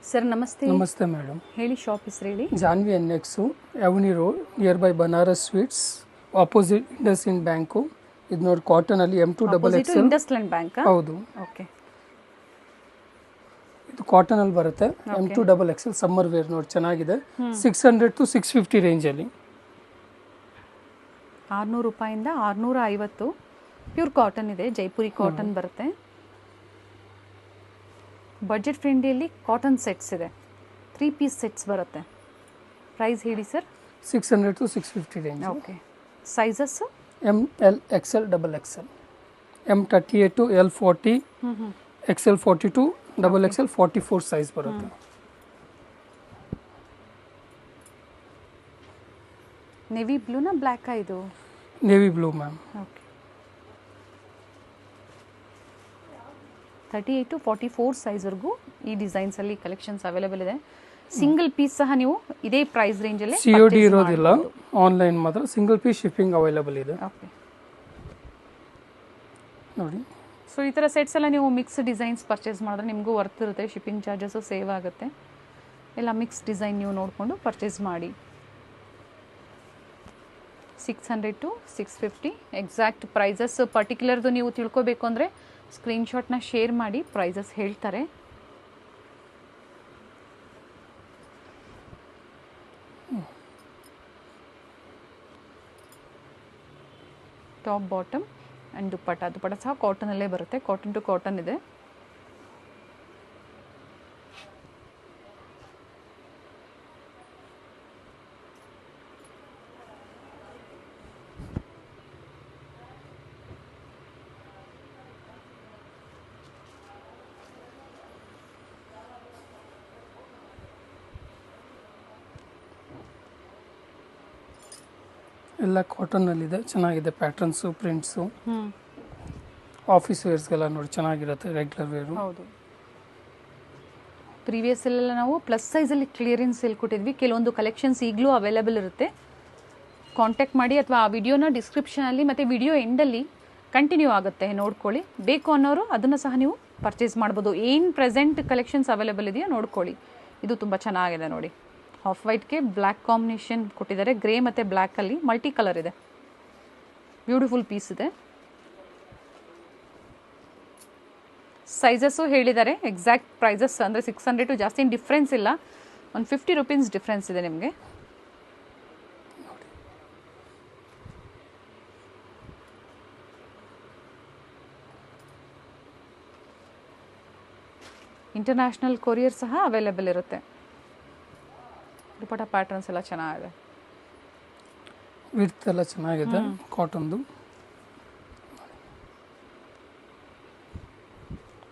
Sir ನಮಸ್ತೆ. ನಮಸ್ತೆ madam. ಹೇಳಿ, ಶಾಪ್ ಹೆಸರು ಹೇಳಿ. Janvi N X, Avani road, nearby Banaras sweets, opposite IndusInd bank. ಇದು ನೋಡಿ ಕಾಟನಲ್ಲಿ M2XX ಇಂಡಸ್ಲ್ಯಾಂಡ್ ಬ್ಯಾಂಕ್. ಹೌದು, ಓಕೆ. ಇದು ಕಾಟನಲ್ಲಿ ಬರುತ್ತೆ. M2XX ಸಮ್ಮರ್ ವೇರ್ ನೋಡಿ, ಚೆನ್ನಾಗಿದೆ. 600 to 650 ರೇಂಜಲ್ಲಿ. 600 ರೂಪಾಯಿಂದ 650 ಪ್ಯೂರ್ ಕಾಟನ್ ಇದೆ. ಜೈಪುರಿ ಕಾಟನ್ ಬರುತ್ತೆ. ಬಜೆಟ್ ಫ್ರೆಂಡ್ಲಿಯಲ್ಲಿ ಕಾಟನ್ ಸೆಟ್ಸ್ ಇದೆ. 3 ಪೀಸ್ ಸೆಟ್ಸ್ ಬರುತ್ತೆ. ಪ್ರೈಸ್ ಹೇಳಿ sir. 600 to 650 range. Okay. Sizes ML, XL, XXL. M38 to L40, XL 42, XXL 44 size ಬರುತ್ತೆ. ನೆವಿ ಬ್ಲೂನಾ ಬ್ಲ್ಯಾಕಾ ಇದು? Navy blue ma'am. Okay. 38 to 44 ಸೈಜ್ವರೆಗೂ ಈ ಡಿಸೈನ್ಸಲ್ಲಿ ಕಲೆಕ್ಷನ್ಸ್ ಅವೈಲೇಬಲ್ ಇದೆ. Single piece ಸಹ ನೀವು ಇದೇ ಪ್ರೈಸ್ ರೇಂಜಲ್ಲಿ COD ಇರೋದಿಲ್ಲ, ಆನ್ಲೈನ್ ಮಾತ್ರ. ಸಿಂಗಲ್ ಪೀಸ್ ಶಿಪ್ಪಿಂಗ್ ಅವೈಲೇಬಲ್ ಇದೆ. ಓಕೆ ನೋಡಿ. ಸೊ ಈ ಥರ ಸೆಟ್ಸ್ ಎಲ್ಲ ನೀವು ಮಿಕ್ಸ್ ಡಿಸೈನ್ಸ್ ಪರ್ಚೇಸ್ ಮಾಡಿದ್ರೆ ನಿಮಗೂ ವರ್ತ್ ಇರುತ್ತೆ. ಶಿಪ್ಪಿಂಗ್ ಚಾರ್ಜಸ್ಸು ಸೇವ್ ಆಗುತ್ತೆ. ಎಲ್ಲ ಮಿಕ್ಸ್ ಡಿಸೈನ್ ನೀವು ನೋಡಿಕೊಂಡು ಪರ್ಚೇಸ್ ಮಾಡಿ. 600 to 650 ಎಕ್ಸಾಕ್ಟ್ ಪ್ರೈಸಸ್. ಪರ್ಟಿಕ್ಯುಲರ್ದು ನೀವು ತಿಳ್ಕೊಬೇಕು ಅಂದರೆ ಸ್ಕ್ರೀನ್ಶಾಟ್ನ ಶೇರ್ ಮಾಡಿ, ಪ್ರೈಸಸ್ ಹೇಳ್ತಾರೆ. ಟಾಪ್ ಬಾಟಮ್ ಆ್ಯಂಡ್ ದುಪ್ಪಟ್ಟ ಸಹ ಕಾಟನಲ್ಲೇ ಬರುತ್ತೆ. ಕಾಟನ್ ಟು ಕಾಟನ್ ಇದೆ. ಎಲ್ಲ ಕಾಟನ್ನಲ್ಲಿದೆ, ಚೆನ್ನಾಗಿದೆ. ಪ್ಯಾಟರ್ನ್ಸು, ಪ್ರಿಂಟ್ಸು, ಆಫೀಸ್ ವೇರ್ಸ್ಗೆಲ್ಲ ನೋಡಿ ಚೆನ್ನಾಗಿರುತ್ತೆ. Regular wear. ಹೌದು. ಪ್ರೀವಿಯಸ್ ಎಲ್ಲ ನಾವು ಪ್ಲಸ್ ಸೈಜಲ್ಲಿ ಕ್ಲಿಯರೆನ್ಸ್ ಸೇಲ್ ಕೊಟ್ಟಿದ್ವಿ. ಕೆಲವೊಂದು ಕಲೆಕ್ಷನ್ಸ್ ಈಗಲೂ ಅವೈಲೇಬಲ್ ಇರುತ್ತೆ. ಕಾಂಟ್ಯಾಕ್ಟ್ ಮಾಡಿ, ಅಥವಾ ಆ ವಿಡಿಯೋನ ಡಿಸ್ಕ್ರಿಪ್ಷನಲ್ಲಿ ಮತ್ತು ವಿಡಿಯೋ ಎಂಡಲ್ಲಿ ಕಂಟಿನ್ಯೂ ಆಗುತ್ತೆ, ನೋಡ್ಕೊಳ್ಳಿ. ಬೇಕು ಅನ್ನೋರು ಅದನ್ನು ಸಹ ನೀವು ಪರ್ಚೇಸ್ ಮಾಡ್ಬೋದು. ಏನು ಪ್ರೆಸೆಂಟ್ ಕಲೆಕ್ಷನ್ಸ್ ಅವೈಲೇಬಲ್ ಇದೆಯೋ ನೋಡ್ಕೊಳ್ಳಿ. ಇದು ತುಂಬ ಚೆನ್ನಾಗಿದೆ ನೋಡಿ. ಆಫ್ ವೈಟ್ಗೆ ಬ್ಲ್ಯಾಕ್ ಕಾಂಬಿನೇಷನ್ ಕೊಟ್ಟಿದ್ದಾರೆ. ಗ್ರೇ ಮತ್ತು ಬ್ಲ್ಯಾಕಲ್ಲಿ ಮಲ್ಟಿ ಕಲರ್ ಇದೆ. ಬ್ಯೂಟಿಫುಲ್ ಪೀಸ್ ಇದೆ. ಸೈಜಸ್ಸು ಹೇಳಿದ್ದಾರೆ. ಎಕ್ಸಾಕ್ಟ್ ಪ್ರೈಸಸ್ ಅಂದರೆ 600 ಜಾಸ್ತಿ ಏನು ಡಿಫ್ರೆನ್ಸ್ ಇಲ್ಲ. ಒಂದು 50 ರೂಪೀಸ್ ಡಿಫ್ರೆನ್ಸ್ ಇದೆ ನಿಮಗೆ. ಇಂಟರ್ನ್ಯಾಷನಲ್ ಕೊರಿಯರ್ ಸಹ ಅವೈಲೇಬಲ್ ಇರುತ್ತೆ. ದುಪಟ್ಟ ಪ್ಯಾಟರ್ನ್ಸ್ ಎಲ್ಲ ಚೆನ್ನಾಗಿದೆ. ವಿಡ್ತ್ ಎಲ್ಲ ಚೆನ್ನಾಗಿದೆ ಕಾಟನ್ದು.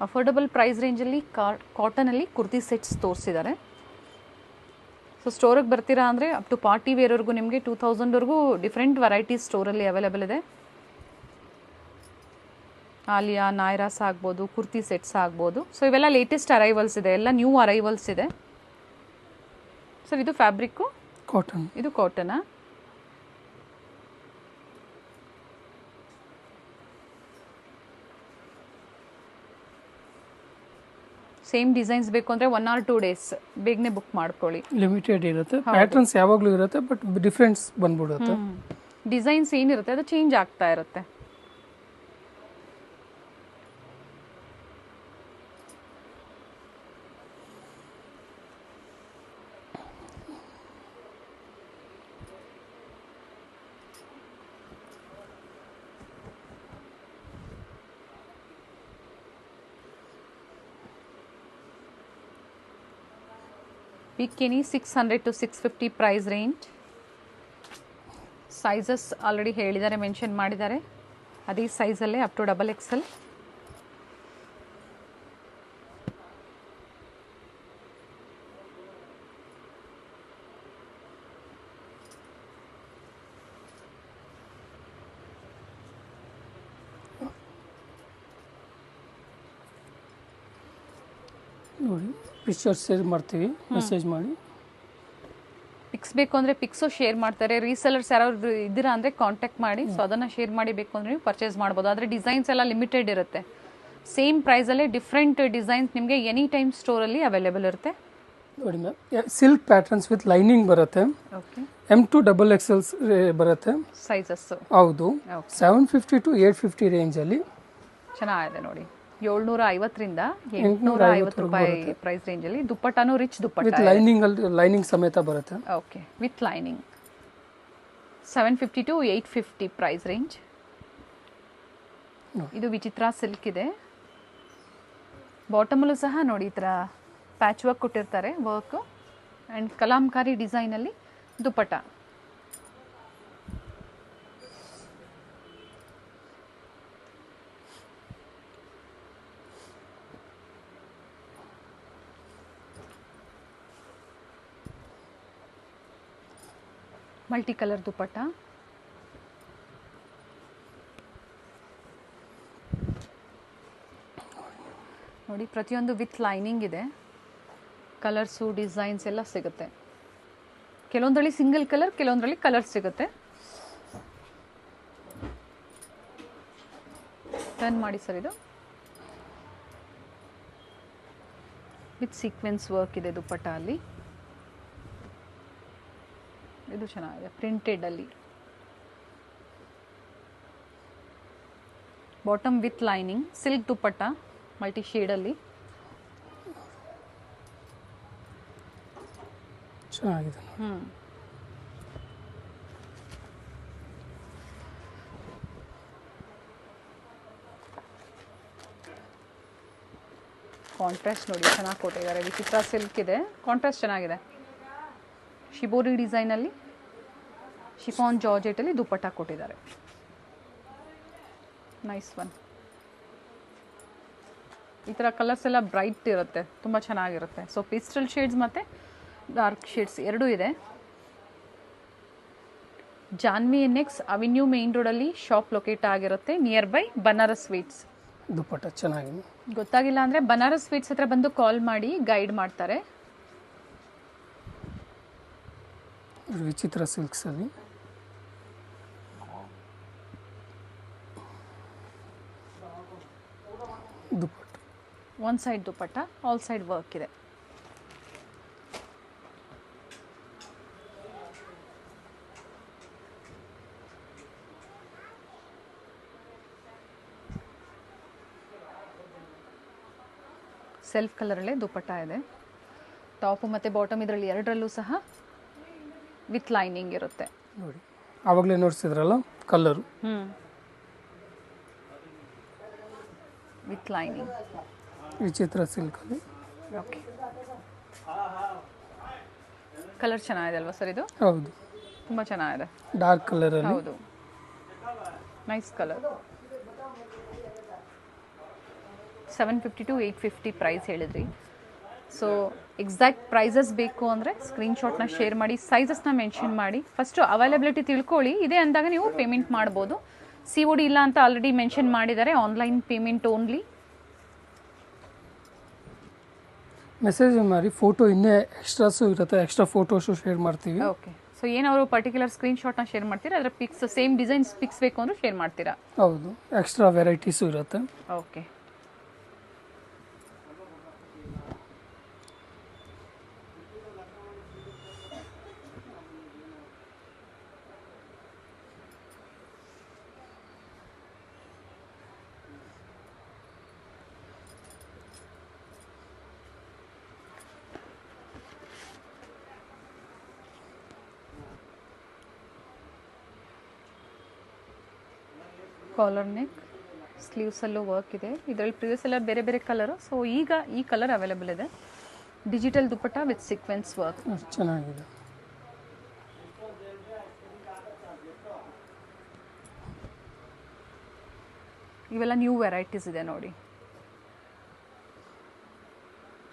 ಅಫೋರ್ಡಬಲ್ ಪ್ರೈಸ್ ರೇಂಜಲ್ಲಿ ಕಾಟನಲ್ಲಿ ಕುರ್ತಿ ಸೆಟ್ಸ್ ತೋರಿಸಿದ್ದಾರೆ. ಸೊ ಸ್ಟೋರಿಗೆ ಬರ್ತೀರಾ ಅಂದರೆ ಅಪ್ ಟು ಪಾರ್ಟಿ ವೇರ್ವರೆಗೂ ನಿಮಗೆ 2000ವರೆಗೂ ಡಿಫ್ರೆಂಟ್ ವೆರೈಟೀಸ್ ಸ್ಟೋರಲ್ಲಿ ಅವೈಲೇಬಲ್ ಇದೆ. ಆಲಿಯಾ, ನಾಯ್ರಾಸ್ ಆಗ್ಬೋದು, ಕುರ್ತಿ ಸೆಟ್ಸ್ ಆಗ್ಬೋದು. ಸೊ ಇವೆಲ್ಲ ಲೇಟೆಸ್ಟ್ ಅರೈವಲ್ಸ್ ಇದೆ, ಎಲ್ಲ ನ್ಯೂ ಅರೈವಲ್ಸ್ ಇದೆ. ಸರ್ ಇದು ಫ್ಯಾಬ್ರಿಕ್ಕು ಕಾಟನ್. ಇದು ಕಾಟನಾ? ಸೇಮ್ ಡಿಸೈನ್ಸ್ ಬೇಕು ಅಂದರೆ 1 or 2 days ಬೇಗನೆ ಬುಕ್ ಮಾಡ್ಕೊಳ್ಳಿ. ಲಿಮಿಟೆಡ್ ಇರುತ್ತೆ. ಪ್ಯಾಟರ್ನ್ಸ್ ಯಾವಾಗಲೂ ಇರುತ್ತೆ, ಬಟ್ ಡಿಫ್ರೆನ್ಸ್ ಬಂದ್ಬಿಡುತ್ತೆ. ಡಿಸೈನ್ಸ್ ಏನಿರುತ್ತೆ ಅದು ಚೇಂಜ್ ಆಗ್ತಾ ಇರುತ್ತೆ. Bikini 600 to 650 price range. Sizes already ಹೇಳಿದ್ದಾರೆ, ಮೆನ್ಷನ್ ಮಾಡಿದ್ದಾರೆ. ಅದೇ ಸೈಜಲ್ಲೇ ಅಪ್ ಟು XXL. ನೋಡಿ, ಪಿಕ್ಚರ್ ಶೇರ್ ಮಾಡ್ತೀವಿ, ಮೆಸೇಜ್ ಮಾಡಿ. ಪಿಕ್ಸ್ ಬೇಕು ಅಂದರೆ ಪಿಕ್ಸು ಶೇರ್ ಮಾಡ್ತಾರೆ. ರೀಸೆಲರ್ಸ್ ಯಾರಾದ್ರು ಇದ್ದೀರಾ ಅಂದರೆ ಕಾಂಟ್ಯಾಕ್ಟ್ ಮಾಡಿ. ಸೊ ಅದನ್ನು ಶೇರ್ ಮಾಡಿ ಬೇಕು ಅಂದರೆ ನೀವು ಪರ್ಚೇಸ್ ಮಾಡ್ಬೋದು. ಆದರೆ ಡಿಸೈನ್ಸ್ ಎಲ್ಲ ಲಿಮಿಟೆಡ್ ಇರುತ್ತೆ. ಸೇಮ್ ಪ್ರೈಸಲ್ಲೇ ಡಿಫ್ರೆಂಟ್ ಡಿಸೈನ್ಸ್ ನಿಮಗೆ ಎನಿ ಟೈಮ್ ಸ್ಟೋರಲ್ಲಿ ಅವೈಲೇಬಲ್ ಇರುತ್ತೆ. ನೋಡಿ ma'am silk patterns with lining ಬರುತ್ತೆ. ಓಕೆ, M2 XXL ಬರುತ್ತೆ. ಸೈಜಸ್ಸು ಹೌದು, ಓಕೆ, 750 to 850 ರೇಂಜಲ್ಲಿ. ಚೆನ್ನಾಗಿದೆ ನೋಡಿ. 750ರಿಂದ 850 ರೂಪಾಯಿ ಪ್ರೈಸ್ ರೇಂಜಲ್ಲಿ. ದುಪ್ಪಟ್ಟಾನು ರಿಚ್ ದುಪ್ಪಟ್ಟ ವಿತ್ ಲೈನಿಂಗ್ ಸಮೇತ ಬರುತ್ತೆ. Okay, with lining. 750 to 850 price range. ಇದು ವಿಚಿತ್ರ ಸಿಲ್ಕ್ ಇದೆ. ಬಾಟಮಲ್ಲೂ ಸಹ ನೋಡಿ ಈ ಥರ ಪ್ಯಾಚ್ ವರ್ಕ್ ಕೊಟ್ಟಿರ್ತಾರೆ, ವರ್ಕ್ ಆ್ಯಂಡ್ ಕಲಾಂಕಾರಿ ಡಿಸೈನಲ್ಲಿ ದುಪ್ಪಟ್ಟ. Multi colour dupatta. ನೋಡಿ ಪ್ರತಿಯೊಂದು ವಿತ್ ಲೈನಿಂಗ್ ಇದೆ. ಕಲರ್ಸು ಡಿಸೈನ್ಸ್ ಎಲ್ಲ ಸಿಗುತ್ತೆ. ಕೆಲವೊಂದರಲ್ಲಿ ಸಿಂಗಲ್ ಕಲರ್, ಕೆಲವೊಂದರಲ್ಲಿ ಕಲರ್ ಸಿಗುತ್ತೆ. ಟರ್ನ್ ಮಾಡಿ ಸರ್. ಇದು ವಿತ್ ಸೀಕ್ವೆನ್ಸ್ ವರ್ಕ್ ಇದೆ ದುಪ್ಪಟ್ಟ ಅಲ್ಲಿ. ಇದು ಚೆನ್ನಾಗಿದೆ ಪ್ರಿಂಟೆಡ್ ಅಲ್ಲಿ. Bottom with lining, silk dupatta, multi ಶೇಡಲ್ಲಿ. ಚೆನ್ನಾಗಿದೆ. ಕಾಂಟ್ರಾಸ್ಟ್ ನೋಡಿ ಚೆನ್ನಾಗಿ ಕೊಟ್ಟಿದ್ದಾರೆ. ವಿಚಿತ್ರ ಸಿಲ್ಕ್ ಇದೆ, ಕಾಂಟ್ರಾಸ್ಟ್ ಚೆನ್ನಾಗಿದೆ. ಶಿಬೋರಿ ಡಿಸೈನಲ್ಲಿ ಶಿಫಾನ್ ಜಾರ್ಜೆಟಲ್ಲಿ ದುಪ್ಪಟ್ಟ ಕೊಟ್ಟಿದ್ದಾರೆ. Nice one. ಈ ಥರ ಕಲರ್ಸ್ ಎಲ್ಲ ಬ್ರೈಟ್ ಇರುತ್ತೆ, ತುಂಬ ಚೆನ್ನಾಗಿರುತ್ತೆ. ಸೊ ಪೇಸ್ಟಲ್ ಶೇಡ್ಸ್ ಮತ್ತು ಡಾರ್ಕ್ ಶೇಡ್ಸ್ ಎರಡೂ ಇದೆ. ಜಾನ್ವಿ NX ಅವೆನ್ಯೂ ಮೇನ್ ರೋಡಲ್ಲಿ ಶಾಪ್ ಲೊಕೇಟ್ ಆಗಿರುತ್ತೆ, ನಿಯರ್ ಬೈ ಬನಾರಸ್ ಸ್ವೀಟ್ಸ್. ದುಪ್ಪಟ್ಟ ಚೆನ್ನಾಗಿದೆ. ಗೊತ್ತಾಗಿಲ್ಲ ಅಂದರೆ ಬನಾರಸ್ ಸ್ವೀಟ್ಸ್ ಹತ್ರ ಬಂದು ಕಾಲ್ ಮಾಡಿ, ಗೈಡ್ ಮಾಡ್ತಾರೆ. ವಿಚಿತ್ರ ಸಿಲ್ಕ್ಸ್ ಅಲ್ಲಿ ದುಪ್ಪಟ್ಟ. ಒನ್ ಸೈಡ್ ದುಪ್ಪಟ್ಟ, ಆಲ್ ಸೈಡ್ ವರ್ಕ್ ಇದೆ. ಸೆಲ್ಫ್ ಕಲರಲ್ಲೇ ದುಪ್ಪಟ್ಟ ಇದೆ. ಟಾಪು ಮತ್ತು ಬಾಟಮ್ ಇದರಲ್ಲಿ ಎರಡರಲ್ಲೂ ಸಹ ವಿತ್ ಲೈನಿಂಗ್ ಇರುತ್ತೆ. ನೋಡಿ ಆವಾಗಲೇ ನೋಡಿಸಿದ್ರಲ್ಲ ಕಲರು. ವಿತ್ ಲೈನಿಂಗ್ ವಿಚಿತ್ರ ಸಿಲ್ಕಲ್ಲಿ. ಓಕೆ, ಕಲರ್ ಚೆನ್ನಾಗಿದೆ ಅಲ್ವಾ ಸರ್? ಇದು ಹೌದು, ತುಂಬ ಚೆನ್ನಾಗಿದೆ. ಡಾರ್ಕ್ ಕಲರಲ್ಲಿ. ಹೌದು, ನೈಸ್ ಕಲರ್. 750 to 850 ಪ್ರೈಸ್ ಹೇಳಿದ್ರಿ. ಸೊ ಎಕ್ಸಾಕ್ಟ್ ಪ್ರೈಸಸ್ ಬೇಕು ಅಂದರೆ ಸ್ಕ್ರೀನ್ಶಾಟ್ನ ಶೇರ್ ಮಾಡಿ, ಸೈಜಸ್ನ ಮೆನ್ಷನ್ ಮಾಡಿ. ಫಸ್ಟು ಅವೈಲಬಿಲಿಟಿ ತಿಳ್ಕೊಳ್ಳಿ. ಇದೆ ಅಂದಾಗ ನೀವು ಪೇಮೆಂಟ್ ಮಾಡ್ಬೋದು. COD ಇಲ್ಲ ಅಂತ ಆಲ್ರೆಡಿ ಮೆನ್ಷನ್ ಮಾಡಿದ್ದಾರೆ, ಆನ್ಲೈನ್ ಪೇಮೆಂಟ್ ಓನ್ಲಿ. ಮೆಸೇಜ್ ಮಾಡಿ, ಫೋಟೋ ಇನ್ನೇ ಎಕ್ಸ್ಟ್ರಾಸು ಇರುತ್ತೆ, ಎಕ್ಸ್ಟ್ರಾ ಫೋಟೋಸು ಶೇರ್ ಮಾಡ್ತೀವಿ. ಓಕೆ, ಸೊ ಏನವರು ಪರ್ಟಿಕ್ಯುಲರ್ ಸ್ಕ್ರೀನ್ಶಾಟ್ನ ಶೇರ್ ಮಾಡ್ತೀರಾ, ಅದರ ಪಿಕ್ಸ್ ಸೇಮ್ ಡಿಸೈನ್ಸ್ ಪಿಕ್ಸ್ ಬೇಕು ಅಂದರೆ ಶೇರ್ ಮಾಡ್ತೀರಾ? ಹೌದು, ಎಕ್ಸ್ಟ್ರಾ ವೆರೈಟೀಸು ಇರುತ್ತೆ. ಓಕೆ, ಕಾಲರ್ ನೆಕ್, ಸ್ಲೀವ್ಸಲ್ಲೂ ವರ್ಕ್ ಇದೆ. ಇದರಲ್ಲಿ ಪ್ರಿವಿಯಸ್ ಎಲ್ಲ ಬೇರೆ ಬೇರೆ ಕಲರು. ಸೊ ಈಗ ಈ ಕಲರ್ ಅವೈಲೇಬಲ್ ಇದೆ. Digital dupatta with sequence work. ಚೆನ್ನಾಗಿದೆ. ಇವೆಲ್ಲ ನ್ಯೂ ವೆರೈಟೀಸ್ ಇದೆ ನೋಡಿ.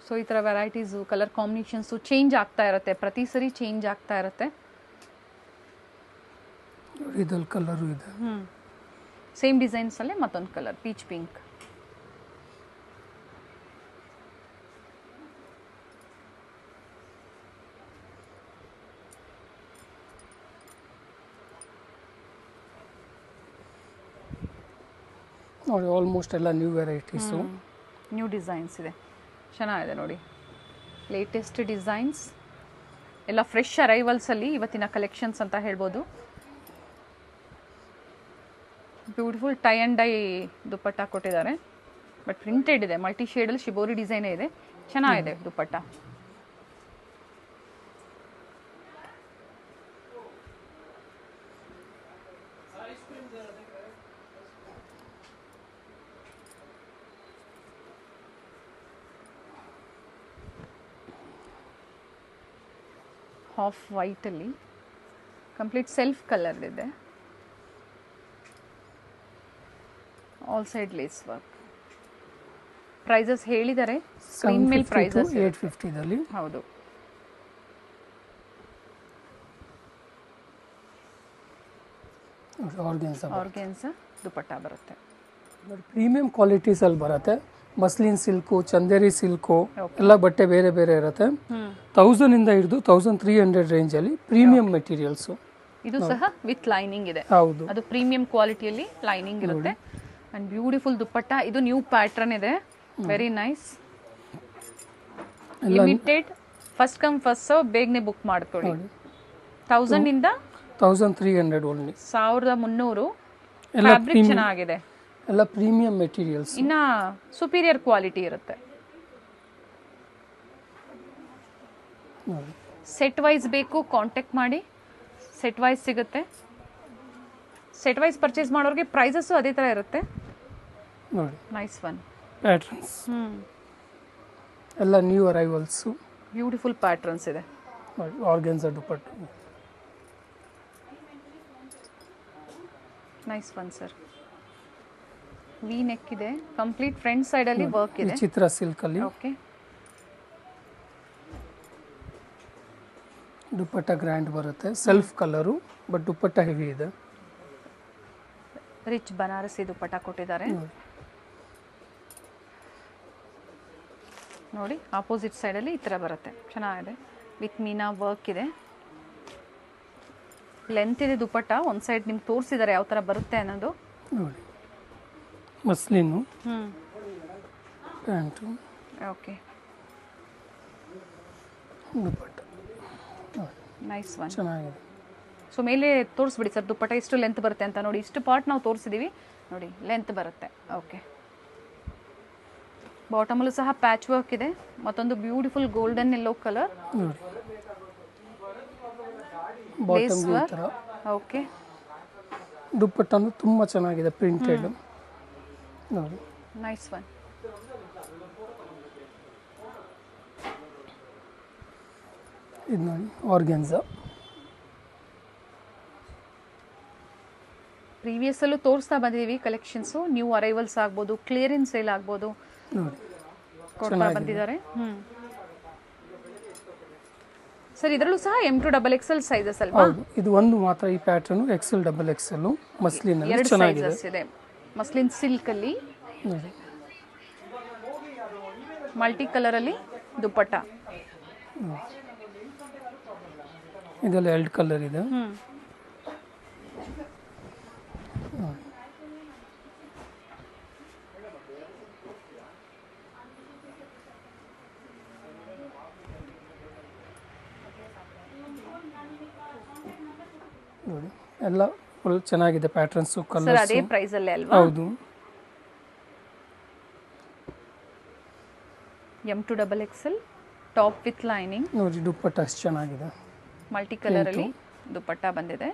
ಸೊ ಈ ಥರ ವೆರೈಟೀಸು, ಕಲರ್ ಕಾಂಬಿನೇಷನ್ಸು ಚೇಂಜ್ ಆಗ್ತಾ ಇರುತ್ತೆ, ಪ್ರತಿ ಸರಿ ಚೇಂಜ್ ಆಗ್ತಾ ಇರುತ್ತೆ. ಇದ್ರಲ್ಲಿ ಕಲರು ಇದೆ. ಸೇಮ್ ಡಿಸೈನ್ಸಲ್ಲೇ ಮತ್ತೊಂದು ಕಲರ್ ಪೀಚ್ ಪಿಂಕ್. ನೋಡಿ ಆಲ್ಮೋಸ್ಟ್ ಎಲ್ಲ ನ್ಯೂ ವೆರೈಟೀಸು, ನ್ಯೂ ಡಿಸೈನ್ಸ್ ಇದೆ, ಚೆನ್ನಾಗಿದೆ ನೋಡಿ. ಲೇಟೆಸ್ಟ್ ಡಿಸೈನ್ಸ್ ಎಲ್ಲ ಫ್ರೆಶ್ ಅರೈವಲ್ಸಲ್ಲಿ ಇವತ್ತಿನ ಕಲೆಕ್ಷನ್ಸ್ ಅಂತ ಹೇಳ್ಬೋದು. Beautiful tie and dye dupatta ಕೊಟ್ಟಿದ್ದಾರೆ, ಬಟ್ ಪ್ರಿಂಟೆಡ್ ಇದೆ, ಮಲ್ಟಿ ಶೇಡಲ್ಲಿ ಶಿಬೋರಿ ಡಿಸೈನೇ ಇದೆ, ಚೆನ್ನಾಗಿದೆ ದುಪ್ಪಟ್ಟ. ಹಾಫ್ ವೈಟಲ್ಲಿ ಕಂಪ್ಲೀಟ್ ಸೆಲ್ಫ್ ಕಲರ್ ಇದೆ, all side lace work. Prices ಹೇಳಿದ್ದಾರೆ, ಸ್ಕ್ರೀನ್ ಮೇಲೆ ಪ್ರೈಸಸ್ 850 ದಲ್ಲಿ. ಹೌದು. ಆರ್ಗೆನ್ಸಾ ದುಪಟ್ಟ ಬರುತ್ತೆ, ಪ್ರೀಮಿಯಂ ಕ್ವಾಲಿಟೀಸ್ ಅಲ್ಲಿ ಬರುತ್ತೆ. ಮಸ್ಲಿನ್ ಸಿಲ್ಕು, ಚಂದೇರಿ ಸಿಲ್ಕು ಎಲ್ಲ ಬಟ್ಟೆ ಬೇರೆ ಬೇರೆ ಇರುತ್ತೆ. 1000 ಇಂದ ಹಿಡಿದು 1300 ರೇಂಜ್ ಅಲ್ಲಿ ಪ್ರೀಮಿಯಂ ಮೆಟೀರಿಯಲ್ಸ್. ಇದು ಸಹ ವಿತ್ ಲೈನಿಂಗ್ ಇದೆ. ಹೌದು, ಅದು ಪ್ರೀಮಿಯಂ ಕ್ವಾಲಿಟಿಯಲ್ಲಿ ಲೈನಿಂಗ್ ಇರುತ್ತೆ. ಅಂಡ್ ಬ್ಯೂಟಿಫುಲ್ ದುಪ್ಪಟ್ಟ. ಇದು ನ್ಯೂ ಪ್ಯಾಟರ್ನ್ ಇದೆ, very nice. Limited, first come first serve, ಬೇಗನೆ ಬುಕ್ ಮಾಡ್ಕೊಳ್ಳಿ. 1000 ಇಂದ 1300 ಓನ್ಲಿ. 1300. ಫ್ಯಾಬ್ರಿಕ್ ಚೆನ್ನಾಗಿದೆ, ಎಲ್ಲ ಪ್ರೀಮಿಯಂ ಮೆಟೀರಿಯಲ್ಸ್. ಇನ್ನ ಸುಪೀರಿಯರ್ ಕ್ವಾಲಿಟಿ ಇರುತ್ತೆ. ಸೆಟ್ ವೈಸ್ ಬೇಕು ಕಾಂಟ್ಯಾಕ್ಟ್ ಮಾಡಿ, ಸೆಟ್ ವೈಸ್ ಸಿಗುತ್ತೆ. ಸೆಟ್ ವೈಸ್ ಪರ್ಚೇಸ್ ಮಾಡೋರಿಗೆ ಪ್ರೈಸಸ್ಸು ಅದೇ ಥರ ಇರುತ್ತೆ. ನೋಡಿ, ನೈಸ್ ಒನ್ ಪ್ಯಾಟರ್ನ್ಸ್ ಎಲ್ಲ ನ್ಯೂ ಅರೈವಲ್ಸು, ಬ್ಯೂಟಿಫುಲ್ ಪ್ಯಾಟರ್ನ್ಸ್ ಇದೆ. ಆರ್ಗೆನ್ಸಾ ದುಪ್ಪಟ್ಟ, nice one sir. V neck ಇದೆ, ಕಂಪ್ಲೀಟ್ ಫ್ರಂಟ್ ಸೈಡ್ ಅಲ್ಲಿ ವರ್ಕ್ ಇದೆ, ಚಿತ್ರ ಸಿಲ್ಕ್ ಅಲ್ಲಿ. ಓಕೆ, ದುಪ್ಪಟ್ಟ ಗ್ರ್ಯಾಂಡ್ ಬರುತ್ತೆ, self colour, but dupatta heavy ಇದೆ. ರಿಚ್ ಬನಾರಸಿ ದುಪ್ಪಟ್ಟ ಕೊಟ್ಟಿದ್ದಾರೆ. ನೋಡಿ, ಆಪೋಸಿಟ್ ಸೈಡ್ ಅಲ್ಲಿ ಈ ತರ ಬರುತ್ತೆ, ಚೆನ್ನಾಗಿದೆ. ವಿತ್ ಮೀನಾ ವರ್ಕ್ ಇದೆ, ಲೆಂತ್ ಇದೆ ದುಪ್ಪಟ್ಟ. ಒಂದು ಸೈಡ್ ನಿಮ್ಗೆ ತೋರಿಸಿದ್ದಾರೆ ಯಾವ ತರ ಬರುತ್ತೆ ಅನ್ನೋದು. ನೋಡಿ, ಮಸ್ಲಿನು ಪ್ಯಾಂಟು, ಓಕೆ, ದುಪ್ಪಟ್ಟ ನೈಸ್ ಒನ್, ಚೆನ್ನಾಗಿದೆ. ಸೊ ಮೇಲೆ ತೋರಿಸ್ಬಿಡಿ ಸರ್ ದುಪ್ಪಟ್ಟ ಎಷ್ಟು ಲೆಂತ್ ಬರುತ್ತೆ ಅಂತ. ನೋಡಿ, ಇಷ್ಟು ಪಾರ್ಟ್ ನಾವು ತೋರಿಸಿದೀವಿ, ನೋಡಿ ಲೆಂತ್ ಬರುತ್ತೆ. ಓಕೆ, ಬಾಟಮಲ್ಲೂ ಸಹ ಪ್ಯಾಚ್ ವರ್ಕ್ ಇದೆ, ಮತ್ತೊಂದು ಬ್ಯೂಟಿಫುಲ್ ಗೋಲ್ಡನ್ ಯೆಲ್ಲೋ ಕಲರ್. ನೋಡಿ, ಬಾಟಮ್ ಈ ಥರ. ಓಕೆ, ದುಪ್ಪಟ್ಟನು ತುಂಬ ಚೆನ್ನಾಗಿದೆ, ಪ್ರಿಂಟೆಡ್. ನೋಡಿ, ನೈಸ್ ಒನ್. ಇದು ನೋಡಿ, ಆರ್ಗೆನ್ಸಾ. ಪ್ರೀವಿಯಸ್ ಅಲ್ಲೂ ತೋರಿಸ್ತಾ ಬಂದಿದ್ದೀವಿ ಕಲೆಕ್ಷನ್ಸು. ನ್ಯೂ ಅರೈವಲ್ಸ್ ಆಗ್ಬೋದು, ಕ್ಲಿಯರೆನ್ಸ್ ಸೇಲ್ ಆಗ್ಬೋದು, ನೋಡಿ ಕೊಡ್ತಾ ಬಂದಿದ್ದಾರೆ. ಸರ್, ಇದರಲ್ಲೂ ಸಹ M2XXL ಸೈಜಸ್ ಅಲ್ವಾ? ಹೌದು, ಇದು ಒಂದು ಮಾತ್ರ ಈ ಪ್ಯಾಟರ್ನ್ XL, ಮಸ್ಲಿನ್ ಅಲ್ಲಿ ಚೆನ್ನಾಗಿದೆ. ಸೈಜಸ್ ಇದೆ, ಮಸ್ಲಿನ್ ಸಿಲ್ಕ್ ಅಲ್ಲಿ, ಮಲ್ಟಿ ಕಲರ್ ಅಲ್ಲಿ ದುಪ್ಪಟ್ಟ. ಇದೆಲ್ಲ 2 ಕಲರ್ ಇದೆ. ನೋಡಿ, ಎಲ್ಲ ಫುಲ್ ಚೆನ್ನಾಗಿದೆ ಪ್ಯಾಟರ್ನ್ಸ್, ಕಲರ್ಸ್. ಅದೇ ಪ್ರೈಸ್ ಅಲ್ಲೇ ಅಲ್ವಾ? ಹೌದು. M2XXL top with lining. ನೋಡಿ, ದುಪ್ಪಟ್ಟ ಅಷ್ಟು ಚೆನ್ನಾಗಿದೆ, ಮಲ್ಟಿ ಕಲರ್ ಅಲ್ಲಿ ದುಪ್ಪಟ್ಟ ಬಂದಿದೆ.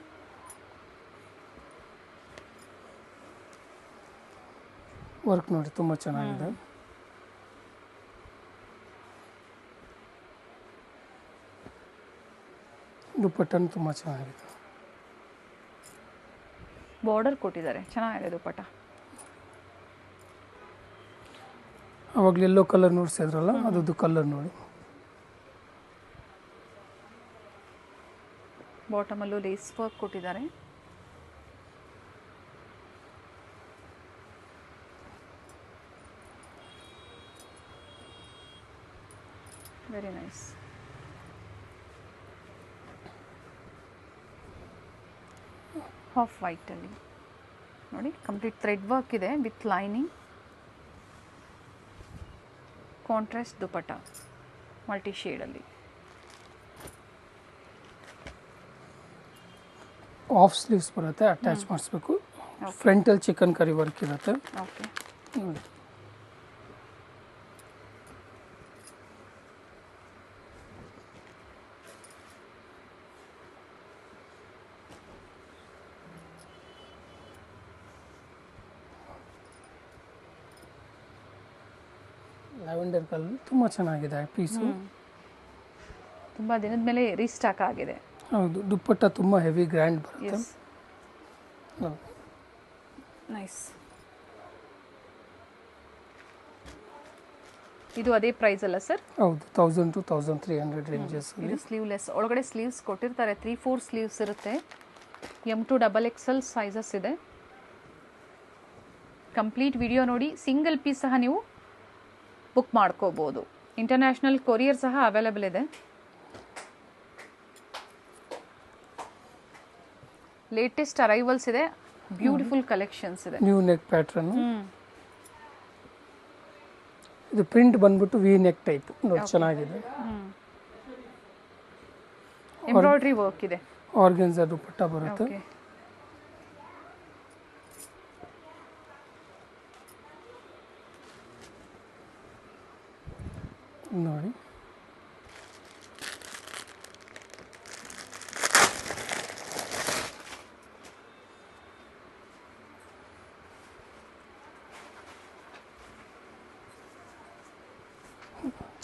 ವರ್ಕ್ ನೋಡಿ ತುಂಬ ಚೆನ್ನಾಗಿದೆ. ದುಪ್ಪಟ್ಟನು ತುಂಬ ಚೆನ್ನಾಗಿದೆ. ಬಾರ್ಡರ್ ಕೊಟ್ಟಿದ್ದಾರೆ, ಚೆನ್ನಾಗಿದೆ ದುಪ್ಪಟ್ಟ. ಅವಾಗಲೇ ಯೆಲ್ಲೋ ಕಲರ್ ನೋಡಿಸಿದ್ರಲ್ಲ, ಅದದ್ದು ಕಲರ್ ನೋಡಿ. ಬಾಟಮಲ್ಲೂ ಲೇಸ್ ವರ್ಕ್ ಕೊಟ್ಟಿದ್ದಾರೆ. Very nice. ಹಾಫ್ ವೈಟಲ್ಲಿ ನೋಡಿ, ಕಂಪ್ಲೀಟ್ ಥ್ರೆಡ್ ವರ್ಕ್ ಇದೆ with lining, contrast dupatta. Multi ಶೇಡಲ್ಲಿ. ಆಫ್ ಸ್ಲೀವ್ಸ್ ಬರುತ್ತೆ, ಅಟ್ಯಾಚ್ ಮಾಡಿಸ್ಬೇಕು. ಫ್ರಂಟಲ್ಲಿ ಚಿಕನ್ ಕರಿ ವರ್ಕ್ ಇರುತ್ತೆ. ಓಕೆ, ನೋಡಿ ಲ್ಯಾವೆಂಡರ್ ಕಲರ್ ತುಂಬ ಚೆನ್ನಾಗಿದೆ ಪೀಸು. ತುಂಬ ದಿನದ ಮೇಲೆ ರೀಸ್ಟಾಕ್ ಆಗಿದೆ. ಹೌದು, ದುಪ್ಪಟ್ಟ ತುಂಬ ಹೆವಿ ಗ್ರ್ಯಾಂಡ್ ಬರುತ್ತೆ. ನೈಸ್. ಇದು ಅದೇ ಪ್ರೈಸ್ ಅಲ್ಲ ಸರ್? ಹೌದು, 1000 to 1300 ರೇಂಜಸ್. ಇದು ಸ್ಲೀವ್ಲೆಸ್, ಒಳಗಡೆ ಸ್ಲೀವ್ಸ್ ಕೊಟ್ಟಿರ್ತಾರೆ. 3-4 ಸ್ಲೀವ್ಸ್ ಇರುತ್ತೆ. M2 XXL ಸೈಜಸ್ ಇದೆ. ಕಂಪ್ಲೀಟ್ ವಿಡಿಯೋ ನೋಡಿ. ಸಿಂಗಲ್ ಪೀಸ್ ಸಹ ನೀವು ಬುಕ್ ಮಾಡ್ಕೋಬೋದು. ಇಂಟರ್ನ್ಯಾಷನಲ್ ಕೊರಿಯರ್ ಸಹ ಅವೈಲೇಬಲ್ ಇದೆ. ಲೇಟೆಸ್ಟ್ ಅರೈವಲ್ಸ್ ಇದೆ. ಬ್ಯೂಟಿಫುಲ್ ಕಲೆಕ್ಷನ್ಸ್ ಇದೆ. New neck pattern. ಇದು ಪ್ರಿಂಟ್ ಬಂದ್ಬಿಟ್ಟು ವಿ ನೆಕ್ ಟೈಪ್ ನೋಡಿ, ಚೆನ್ನಾಗಿದೆ. ಎಂಬ್ರಾಯ್ಡ್ರಿ ವರ್ಕ್ ಇದೆ. ಆರ್ಗನ್ಸಾ ದುಪ್ಪಟ್ಟ ಬರುತ್ತೆ. ನೋಡಿ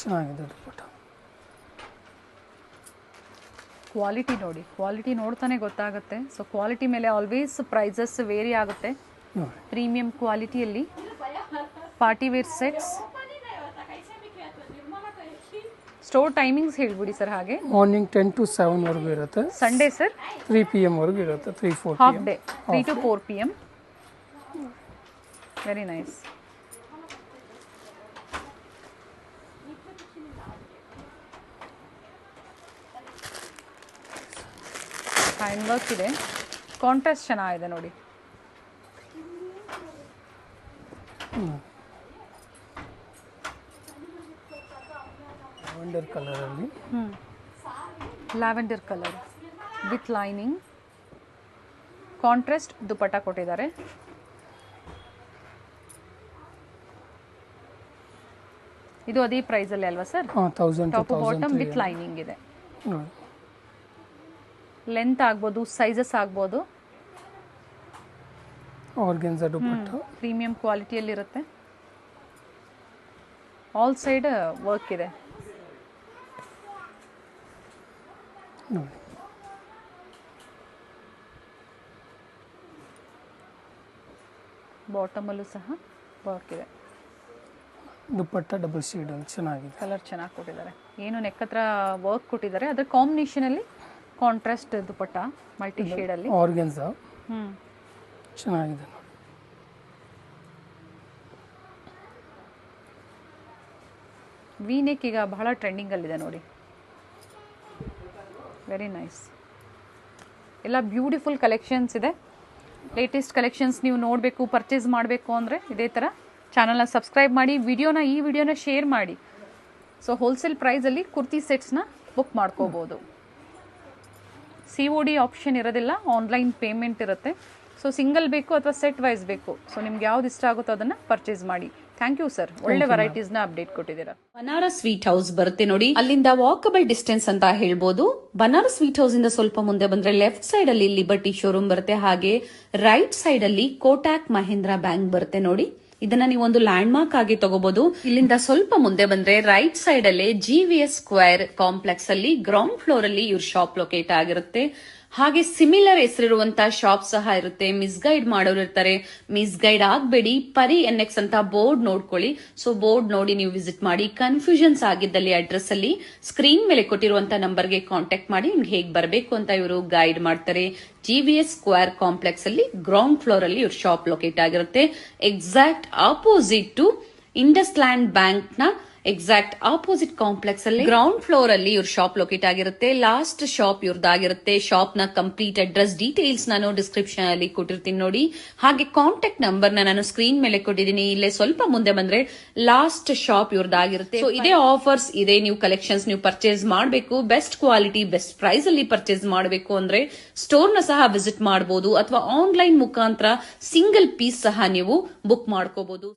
ಚೆನ್ನಾಗಿದೆ ದುಪ್ಪಟ್ಟ. ಕ್ವಾಲಿಟಿ ನೋಡಿ, ಕ್ವಾಲಿಟಿ ನೋಡ್ತಾನೆ ಗೊತ್ತಾಗುತ್ತೆ. ಸೊ ಕ್ವಾಲಿಟಿ ಮೇಲೆ ಆಲ್ವೇಸ್ ಪ್ರೈಸಸ್ ವೇರಿ ಆಗುತ್ತೆ. Premium ಕ್ವಾಲಿಟಿಯಲ್ಲಿ party wear sets. Store timings ಹೇಳ್ಬಿಡಿ ಸರ್. ಹಾಗೆ ಮಾರ್ನಿಂಗ್ 10 to 7 ವರೆಗೂ ಇರುತ್ತೆ. ಸಂಡೇ ಸರ್ 3 PM ವರೆಗೂ ಇರುತ್ತೆ. 3-4 half day 3 to 4 PM. Very nice. Hand work ಇದೆ. ಕಾಂಟ್ರಾಸ್ಟ್ ಚೆನ್ನಾಗಿದೆ ನೋಡಿ. ಲ್ಯಾವೆಂಡರ್ ಕಲರಲ್ಲಿ. Lavender colour with lining. Contrast dupatta ಕೊಟ್ಟಿದ್ದಾರೆ. ಇದು ಅದೇ ಪ್ರೈಸ್ ಅಲ್ಲಿ ಅಲ್ವಾ sir? 1000 to top bottom with lining ಇದೆ. ಲೆಂತ್ ಆಗ್ಬೋದು, ಸೈಜಸ್ ಆಗ್ಬೋದು. ಆರ್ಗನ್ಸಾ ದುಪಟ್ಟ ಪ್ರೀಮಿಯಂ ಕ್ವಾಲಿಟಿಯಲ್ಲಿ ಇರುತ್ತೆ. ಆಲ್ ಸೈಡ್ ವರ್ಕ್ ಇದೆ ನೋಡಿ. ಬಾಟಮಲ್ಲೂ ಸಹ ವರ್ಕ್ ಇದೆ. ದುಪ್ಪಟ್ಟ ಡಬಲ್ ಶೇಡ್ ಅಲ್ಲಿ ಚೆನ್ನಾಗಿದೆ. ಕಲರ್ ಚೆನ್ನಾಗಿ ಕೊಟ್ಟಿದ್ದಾರೆ. ಏನು ನೆಕ್ ಹತ್ರ ವರ್ಕ್ ಕೊಟ್ಟಿದ್ದಾರೆ, ಅದರ ಕಾಂಬಿನೇಷನ್ ಅಲ್ಲಿ ಕಾಂಟ್ರಾಸ್ಟ್ ದುಪಟ್ಟ ಮಲ್ಟಿ ಶೇಡ್ ಅಲ್ಲಿ. ಆರ್ಗನ್ಸಾ ಚೆನ್ನಾಗಿದೆ ನೋಡಿ. ವಿ ನೆಕ್ ಈಗ ಬಹಳ ಟ್ರೆಂಡಿಂಗ್ ಅಲ್ಲಿದೆ ನೋಡಿ. Very nice. ಎಲ್ಲ ಬ್ಯೂಟಿಫುಲ್ ಕಲೆಕ್ಷನ್ಸ್ ಇದೆ. ಲೇಟೆಸ್ಟ್ ಕಲೆಕ್ಷನ್ಸ್ ನೀವು ನೋಡಬೇಕು, ಪರ್ಚೇಸ್ ಮಾಡಬೇಕು ಅಂದರೆ ಇದೇ ಥರ ಚಾನಲ್ನ ಸಬ್ಸ್ಕ್ರೈಬ್ ಮಾಡಿ, ಈ ವಿಡಿಯೋನ ಶೇರ್ ಮಾಡಿ. ಸೊ ಹೋಲ್ಸೇಲ್ ಪ್ರೈಸಲ್ಲಿ ಕುರ್ತಿ ಸೆಟ್ಸ್ನ ಬುಕ್ ಮಾಡ್ಕೋಬೋದು. COD ಆಪ್ಷನ್ ಇರೋದಿಲ್ಲ, ಆನ್ಲೈನ್ ಪೇಮೆಂಟ್ ಇರುತ್ತೆ. ಸೊ ಸಿಂಗಲ್ ಬೇಕು ಅಥವಾ ಸೆಟ್ ವೈಸ್ ಬೇಕು, ಸೊ ನಿಮ್ಗೆ ಯಾವ್ದು ಇಷ್ಟ ಆಗುತ್ತೋ ಅದನ್ನು ಪರ್ಚೇಸ್ ಮಾಡಿ. ಥ್ಯಾಂಕ್ ಯು ಸರ್, ಒಳ್ಳೆ ವೆರೈಟೀಸ್ನ ಅಪ್ಡೇಟ್ ಕೊಟ್ಟಿದ್ದೀರಾ. ಬನಾರಸ್ ಸ್ವೀಟ್ ಹೌಸ್ ಬರುತ್ತೆ ನೋಡಿ, ಅಲ್ಲಿಂದ ವಾಕಬಲ್ ಡಿಸ್ಟೆನ್ಸ್ ಅಂತ ಹೇಳ್ಬೋದು. ಬನಾರಸ್ ಸ್ವೀಟ್ ಹೌಸ್ ಇಂದ ಸ್ವಲ್ಪ ಮುಂದೆ ಬಂದ್ರೆ ಲೆಫ್ಟ್ ಸೈಡ್ ಅಲ್ಲಿ ಲಿಬರ್ಟಿ ಶೋರೂಮ್ ಬರುತ್ತೆ, ಹಾಗೆ ರೈಟ್ ಸೈಡ್ ಅಲ್ಲಿ ಕೋಟಾಕ್ ಮಹೇಂದ್ರ ಬ್ಯಾಂಕ್ ಬರುತ್ತೆ ನೋಡಿ. ಇದನ್ನ ನೀವು ಒಂದು ಲ್ಯಾಂಡ್ ಮಾರ್ಕ್ ಆಗಿ ತಗೋಬಹುದು. ಇಲ್ಲಿಂದ ಸ್ವಲ್ಪ ಮುಂದೆ ಬಂದ್ರೆ ರೈಟ್ ಸೈಡ್ ಅಲ್ಲೇ GVS ಸ್ಕ್ವೇರ್ ಕಾಂಪ್ಲೆಕ್ಸ್ ಅಲ್ಲಿ ಗ್ರೌಂಡ್ ಫ್ಲೋರ್ ಅಲ್ಲಿ ಇವ್ರ ಶಾಪ್ ಲೊಕೇಟ್ ಆಗಿರುತ್ತೆ. ಹಾಗೆ ಸಿಮಿಲರ್ ಹೆಸರಿರುವಂತಹ ಶಾಪ್ ಸಹ ಇರುತ್ತೆ. ಮಿಸ್ಗೈಡ್ ಮಾಡೋರು ಇರ್ತಾರೆ, ಮಿಸ್ಗೈಡ್ ಆಗಬೇಡಿ. ಪರಿ NX ಅಂತ ಬೋರ್ಡ್ ನೋಡ್ಕೊಳ್ಳಿ. ಸೊ ಬೋರ್ಡ್ ನೋಡಿ ನೀವು ವಿಸಿಟ್ ಮಾಡಿ. ಕನ್ಫ್ಯೂಷನ್ಸ್ ಆಗಿದ್ದಲ್ಲಿ ಅಡ್ರೆಸ್ ಅಲ್ಲಿ ಸ್ಕ್ರೀನ್ ಮೇಲೆ ಕೊಟ್ಟಿರುವಂತಹ ನಂಬರ್ಗೆ ಕಾಂಟ್ಯಾಕ್ಟ್ ಮಾಡಿ ನಿಮ್ಗೆ ಹೇಗ್ ಬರಬೇಕು ಅಂತ ಇವರು ಗೈಡ್ ಮಾಡ್ತಾರೆ. GVS ಸ್ಕ್ವೇರ್ ಕಾಂಪ್ಲೆಕ್ಸ್ ಅಲ್ಲಿ ಗ್ರೌಂಡ್ ಫ್ಲೋರ್ ಅಲ್ಲಿ ಇವ್ರ ಶಾಪ್ ಲೊಕೇಟ್ ಆಗಿರುತ್ತೆ. Exact opposite to IndusInd bank ನ ಎಕ್ಸಾಕ್ಟ್ ಆಪೋಸಿಟ್ ಕಾಂಪ್ಲೆಕ್ಸ್ ಅಲ್ಲಿ ಗ್ರೌಂಡ್ ಫ್ಲೋರ್ ಅಲ್ಲಿ ಇವ್ರ ಶಾಪ್ ಲೊಕೇಟ್ ಆಗಿರುತ್ತೆ. ಲಾಸ್ಟ್ ಶಾಪ್ ಇವ್ರದ್ದಾಗಿರುತ್ತೆ. ಶಾಪ್ ನ ಕಂಪ್ಲೀಟ್ ಅಡ್ರೆಸ್ ಡೀಟೇಲ್ಸ್ ನಾನು ಡಿಸ್ಕ್ರಿಪ್ಷನ್ ಅಲ್ಲಿ ಕೊಟ್ಟಿರ್ತೀನಿ ನೋಡಿ. ಹಾಗೆ ಕಾಂಟ್ಯಾಕ್ಟ್ ನಂಬರ್ ನಾನು ಸ್ಕ್ರೀನ್ ಮೇಲೆ ಕೊಟ್ಟಿದ್ದೀನಿ. ಇಲ್ಲೇ ಸ್ವಲ್ಪ ಮುಂದೆ ಬಂದ್ರೆ ಲಾಸ್ಟ್ ಶಾಪ್ ಇವ್ರದ್ದಾಗಿರುತ್ತೆ. ಸೊ ಇದೇ ಆಫರ್ಸ್ ಇದೆ. ನೀವು ಕಲೆಕ್ಷನ್ಸ್ ನೀವು ಪರ್ಚೇಸ್ ಮಾಡಬೇಕು, ಬೆಸ್ಟ್ ಕ್ವಾಲಿಟಿ ಬೆಸ್ಟ್ ಪ್ರೈಸ್ ಅಲ್ಲಿ ಪರ್ಚೇಸ್ ಮಾಡಬೇಕು ಅಂದ್ರೆ ಸ್ಟೋರ್ ನ ಸಹ ವಿಸಿಟ್ ಮಾಡಬಹುದು ಅಥವಾ ಆನ್ಲೈನ್ ಮುಖಾಂತರ ಸಿಂಗಲ್ ಪೀಸ್ ಸಹ ನೀವು ಬುಕ್ ಮಾಡ್ಕೋಬಹುದು.